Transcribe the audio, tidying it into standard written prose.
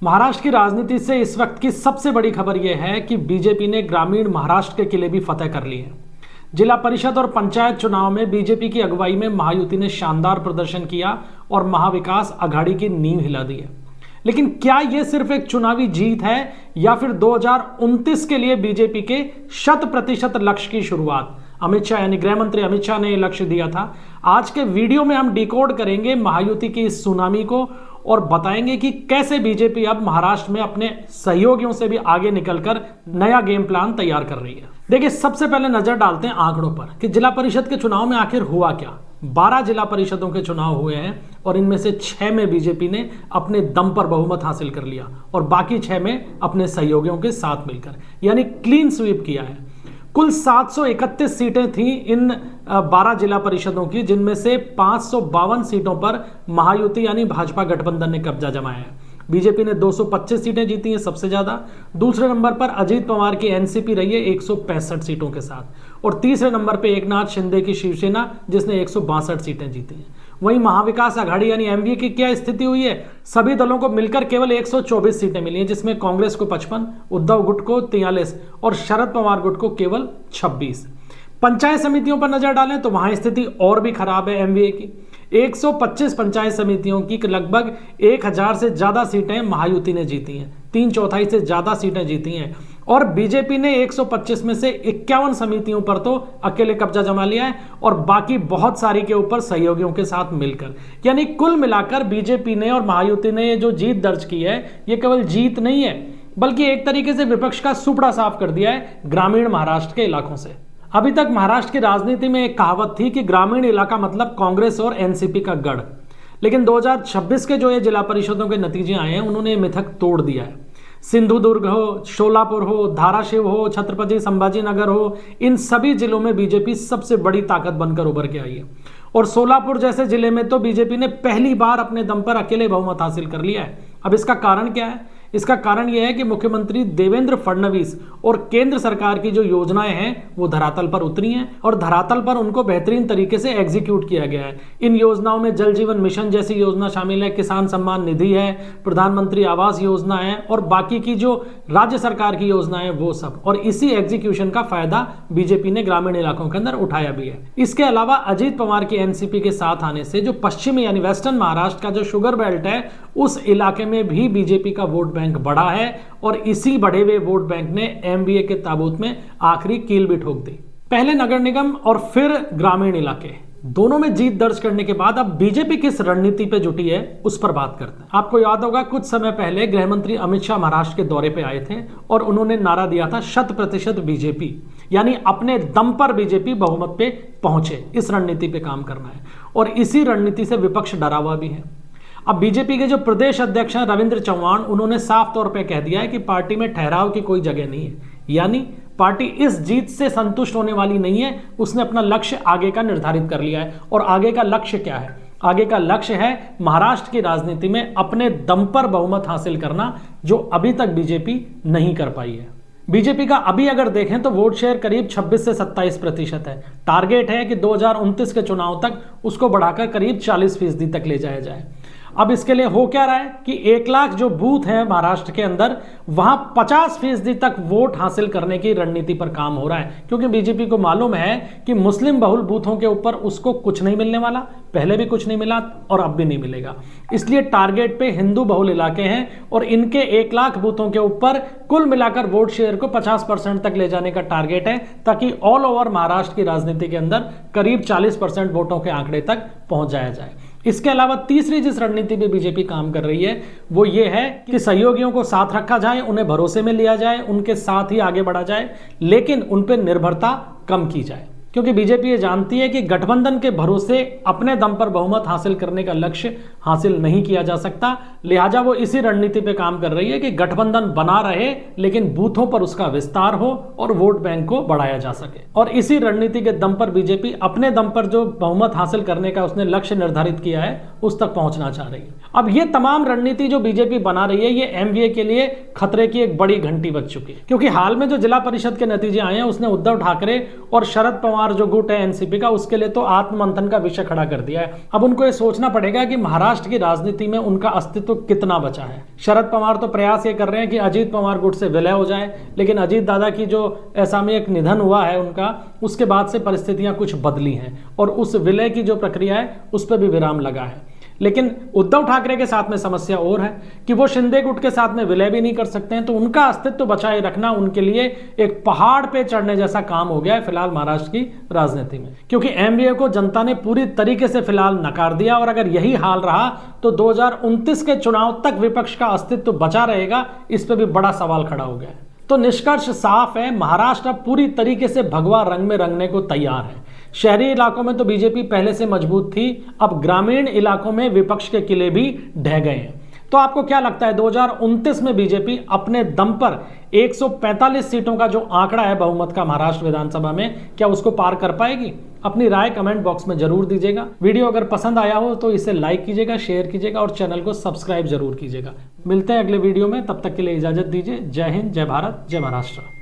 महाराष्ट्र की राजनीति से इस वक्त की सबसे बड़ी खबर यह है कि बीजेपी ने ग्रामीण महाराष्ट्र के किले भी फतेह कर लिए हैं। जिला परिषद और पंचायत चुनाव में बीजेपी की अगुवाई में महायुति ने शानदार प्रदर्शन किया और महाविकास अघाड़ी की नींव हिला दी है। लेकिन क्या यह सिर्फ एक चुनावी जीत है या फिर 2029 के लिए बीजेपी के 100% लक्ष्य की शुरुआत? अमित शाह यानी गृह मंत्री अमित शाह ने यह लक्ष्य दिया था। आज के वीडियो में हम डिकोड करेंगे महायुति की इस सुनामी को और बताएंगे कि कैसे बीजेपी अब महाराष्ट्र में अपने सहयोगियों से भी आगे निकलकर नया गेम प्लान तैयार कर रही है। देखिए, सबसे पहले नजर डालते हैं आंकड़ों पर कि जिला परिषद के चुनाव में आखिर हुआ क्या। 12 जिला परिषदों के चुनाव हुए हैं और इनमें से 6 में बीजेपी ने अपने दम पर बहुमत हासिल कर लिया और बाकी 6 में अपने सहयोगियों के साथ मिलकर, यानी क्लीन स्वीप किया है। कुल 731 सीटें थी इन 12 जिला परिषदों की, जिनमें से 552 सीटों पर महायुति यानी भाजपा गठबंधन ने कब्जा जमाया है। बीजेपी ने 225 सीटें जीती हैं, सबसे ज्यादा। दूसरे नंबर पर अजीत पवार की एनसीपी रही है 165 सीटों के साथ, और तीसरे नंबर पर एकनाथ शिंदे की शिवसेना जिसने 162 सीटें जीती हैं। वहीं महाविकास अघाड़ी यानी एमवीए की क्या स्थिति हुई है? सभी दलों को मिलकर केवल 124 सीटें मिली हैं, जिसमें कांग्रेस को 55, उद्धव गुट को 43 और शरद पवार गुट को केवल 26। पंचायत समितियों पर नजर डालें तो वहां स्थिति और भी खराब है। एमवीए की 125 पंचायत समितियों की लगभग 1000 से ज्यादा सीटें महायुति ने जीती हैं, 3/4 से ज्यादा सीटें जीती हैं। और बीजेपी ने 125 में से 51 समितियों पर तो अकेले कब्जा जमा लिया है और बाकी बहुत सारी के ऊपर सहयोगियों के साथ मिलकर, यानी कुल मिलाकर बीजेपी ने और महायुति ने ये जो जीत दर्ज की है, ये केवल जीत नहीं है बल्कि एक तरीके से विपक्ष का सुपड़ा साफ कर दिया है ग्रामीण महाराष्ट्र के इलाकों से। अभी तक महाराष्ट्र की राजनीति में एक कहावत थी कि ग्रामीण इलाका मतलब कांग्रेस और एनसीपी का गढ़, लेकिन 2026 के जो ये जिला परिषदों के नतीजे आए हैं उन्होंने मिथक तोड़ दिया है। सिंधुदुर्ग हो, शोलापुर हो, धाराशिव हो, छत्रपति संभाजीनगर हो, इन सभी जिलों में बीजेपी सबसे बड़ी ताकत बनकर उभर के आई है। और सोलापुर जैसे जिले में तो बीजेपी ने पहली बार अपने दम पर अकेले बहुमत हासिल कर लिया है। अब इसका कारण क्या है? इसका कारण यह है कि मुख्यमंत्री देवेंद्र फडणवीस और केंद्र सरकार की जो योजनाएं हैं वो धरातल पर उतरी हैं और धरातल पर उनको बेहतरीन तरीके से एग्जीक्यूट किया गया है। इन योजनाओं में जल जीवन मिशन जैसी योजना शामिल है, किसान सम्मान निधि है, प्रधानमंत्री आवास योजना है और बाकी की जो राज्य सरकार की योजनाएं वो सब। और इसी एग्जीक्यूशन का फायदा बीजेपी ने ग्रामीण इलाकों के अंदर उठाया भी है। इसके अलावा अजीत पवार की एनसीपी के साथ आने से जो पश्चिमी यानी वेस्टर्न महाराष्ट्र का जो शुगर बेल्ट है उस इलाके में भी बीजेपी का वोट बैंक बढ़ा है और इसी बढ़े हुए वोट बैंक ने एमवीए के ताबूत में आखिरी कील भी ठोक दी। पहले नगर निगम और फिर ग्रामीण इलाके, दोनों में जीत दर्ज करने के बाद अब बीजेपी किस रणनीति पे जुटी है उस पर बात करते हैं। आपको याद होगा कुछ समय पहले गृह मंत्री अमित शाह महाराष्ट्र के दौरे पे आए थे और उन्होंने नारा दिया था 100% बीजेपी, यानी अपने दम पर बीजेपी बहुमत पे पहुंचे। इस रणनीति पे काम करना है और इसी रणनीति से विपक्ष डरा हुआ भी है। अब बीजेपी के जो प्रदेश अध्यक्ष हैं रविंद्र चौहान, उन्होंने साफ तौर पे कह दिया है कि पार्टी में ठहराव की कोई जगह नहीं है, यानी पार्टी इस जीत से संतुष्ट होने वाली नहीं है। उसने अपना लक्ष्य आगे का निर्धारित कर लिया है और आगे का लक्ष्य क्या है? आगे का लक्ष्य है महाराष्ट्र की राजनीति में अपने दम पर बहुमत हासिल करना, जो अभी तक बीजेपी नहीं कर पाई है। बीजेपी का अभी अगर देखें तो वोट शेयर करीब 26 से 27% है। टारगेट है कि 2029 के चुनाव तक उसको बढ़ाकर करीब 40% तक ले जाया जाए। अब इसके लिए हो क्या रहा है कि 1 लाख जो बूथ हैं महाराष्ट्र के अंदर, वहां 50% तक वोट हासिल करने की रणनीति पर काम हो रहा है, क्योंकि बीजेपी को मालूम है कि मुस्लिम बहुल बूथों के ऊपर उसको कुछ नहीं मिलने वाला, पहले भी कुछ नहीं मिला और अब भी नहीं मिलेगा। इसलिए टारगेट पे हिंदू बहुल इलाके हैं और इनके 1 लाख बूथों के ऊपर कुल मिलाकर वोट शेयर को 50% तक ले जाने का टारगेट है, ताकि ऑल ओवर महाराष्ट्र की राजनीति के अंदर करीब 40% वोटों के आंकड़े तक पहुंच जाया जाए। इसके अलावा तीसरी जिस रणनीति पे बीजेपी काम कर रही है वो ये है कि सहयोगियों को साथ रखा जाए, उन्हें भरोसे में लिया जाए, उनके साथ ही आगे बढ़ा जाए, लेकिन उन पर निर्भरता कम की जाए। क्योंकि बीजेपी ये जानती है कि गठबंधन के भरोसे अपने दम पर बहुमत हासिल करने का लक्ष्य हासिल नहीं किया जा सकता। लिहाजा वो इसी रणनीति पे काम कर रही है कि गठबंधन बना रहे लेकिन बूथों पर उसका विस्तार हो और वोट बैंक को बढ़ाया जा सके। और इसी रणनीति के दम पर बीजेपी अपने दम पर जो बहुमत हासिल करने का उसने लक्ष्य निर्धारित किया है उस तक पहुंचना चाह रही है। अब ये तमाम रणनीति जो बीजेपी बना रही है, ये एमवीए के लिए खतरे की एक बड़ी घंटी बज चुकी है, क्योंकि हाल में जो जिला परिषद के नतीजे आए हैं उसने उद्धव ठाकरे और शरद पवार जो गुट है एनसीपी का, उसके लिए तो आत्ममंथन का विषय खड़ा कर दिया है। अब उनको ये सोचना पड़ेगा कि महाराष्ट्र की राजनीति में उनका अस्तित्व कितना बचा है। शरद पवार तो प्रयास ये कर रहे हैं कि अजीत पवार गुट से विलय हो जाए, लेकिन अजीत दादा की जो असामयिक निधन हुआ है उनका, उसके बाद से परिस्थितियां कुछ बदली हैं और उस विलय की जो प्रक्रिया है उस पर भी विराम लगा है। लेकिन उद्धव ठाकरे के साथ में समस्या और है कि वो शिंदे गुट के साथ में विलय भी नहीं कर सकते हैं, तो उनका अस्तित्व बचाए रखना उनके लिए एक पहाड़ पे चढ़ने जैसा काम हो गया है फिलहाल महाराष्ट्र की राजनीति में, क्योंकि एमवीए को जनता ने पूरी तरीके से फिलहाल नकार दिया और अगर यही हाल रहा तो 2029 के चुनाव तक विपक्ष का अस्तित्व बचा रहेगा, इस पर भी बड़ा सवाल खड़ा हो गया है। तो निष्कर्ष साफ है, महाराष्ट्र अब पूरी तरीके से भगवा रंग में रंगने को तैयार है। शहरी इलाकों में तो बीजेपी पहले से मजबूत थी, अब ग्रामीण इलाकों में विपक्ष के किले भी ढह गए हैं। तो आपको क्या लगता है 2029 में बीजेपी अपने दम पर 145 सीटों का जो आंकड़ा है बहुमत का महाराष्ट्र विधानसभा में, क्या उसको पार कर पाएगी? अपनी राय कमेंट बॉक्स में जरूर दीजिएगा। वीडियो अगर पसंद आया हो तो इसे लाइक कीजिएगा, शेयर कीजिएगा और चैनल को सब्सक्राइब जरूर कीजिएगा। मिलते हैं अगले वीडियो में, तब तक के लिए इजाजत दीजिए। जय हिंद, जय भारत, जय महाराष्ट्र।